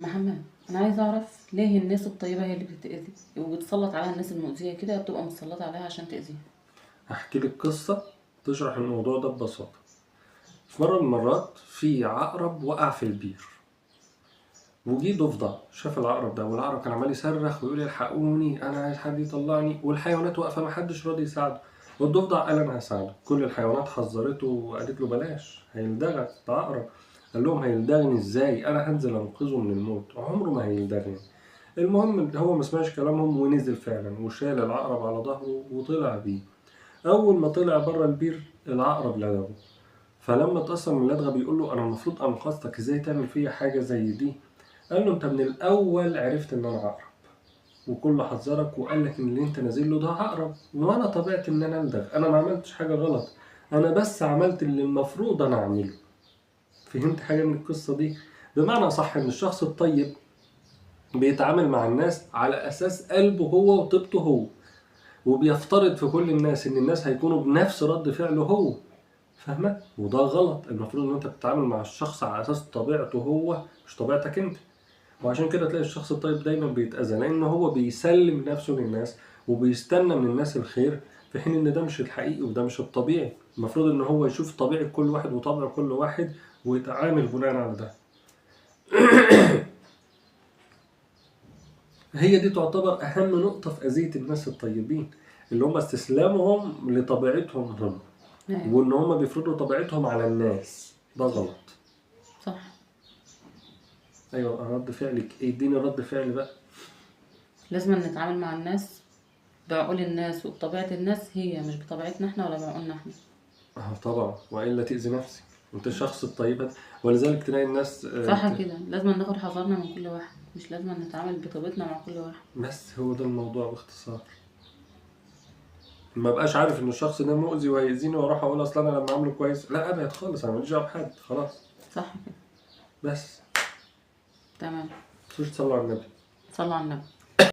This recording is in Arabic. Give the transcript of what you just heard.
محمد، انا عايزه اعرف ليه الناس الطيبه هي اللي بتتاذي وبتسلط عليها الناس المؤذيه كده، بتبقى متسلطه عليها عشان تاذيها. هحكي لك قصة تشرح الموضوع ده ببساطة. في مرة من المرات في عقرب وقع في البير، وجي ضفدع شاف العقرب ده، والعقرب كان عمال يصرخ ويقول الحقوني انا عايز حد يطلعني، والحيوانات واقفة محدش راضي يساعده. والضفدع قال انا هساعده. كل الحيوانات حذرته وقالت له بلاش هيلدغك ده عقرب. قال لهم هيلدغني ازاي؟ انا هنزل انقذه من الموت، عمره ما هيلدغني. المهم هو ما سمعش كلامهم ونزل فعلا وشال العقرب على ظهره وطلع بيه. اول ما طلع بره البير العقرب لدغه. فلما اتأثر من اللدغه بيقول له انا المفروض انقذتك، ازاي تعمل فيا حاجه زي دي؟ قال له انت من الاول عرفت ان انا عقرب، وكل حذرك وقال لك ان اللي انت نازل له ده عقرب، وانا طبيعتي ان انا الدغ، انا ما عملتش حاجه غلط، انا بس عملت اللي المفروض انا اعمله. فهمت حاجه من القصه دي؟ بمعنى صح ان الشخص الطيب بيتعامل مع الناس على اساس قلبه هو وطيبته هو، وبيفترض في كل الناس ان الناس هيكونوا بنفس رد فعله هو. فاهمه؟ وده غلط. المفروض ان انت بتتعامل مع الشخص على اساس طبيعته هو مش طبيعتك انت. وعشان كده تلاقي الشخص الطيب دايما بيتأذى، لان هو بيسلم نفسه للناس وبيستنى من الناس الخير، في حين ان ده مش الحقيقي وده مش الطبيعي. المفروض ان هو يشوف طبيعة كل واحد وطبع كل واحد ويتعامل بناء على ده. هي دي تعتبر اهم نقطة في اذية الناس الطيبين، اللي هم استسلامهم لطبيعتهم هم، ايوه. وان هم بيفرضوا طبيعتهم على الناس. ده غلط. صح. ايوه، رد فعلك ايه؟ اديني رد فعل بقى. لازم نتعامل مع الناس بعقول الناس وبطبيعه الناس، هي مش بطبيعتنا احنا ولا بعقولنا احنا. طبعا، والا تاذي نفسك. انت الشخص الطيب ولذلك تلاقي الناس صح كده، لازم ناخد حذرنا من كل واحد، مش لازم نتعامل بطبيعتنا مع كل واحد. بس هو ده الموضوع باختصار. ما بقاش عارف ان الشخص ده مؤذي وهيأذيني واروح اقول اصل انا لما عامله كويس، لا ابعد خالص، انا ماليش دعوه بحد خلاص. صح كده. بس تمام. مش تصلوا على النبي. صلوا على النبي.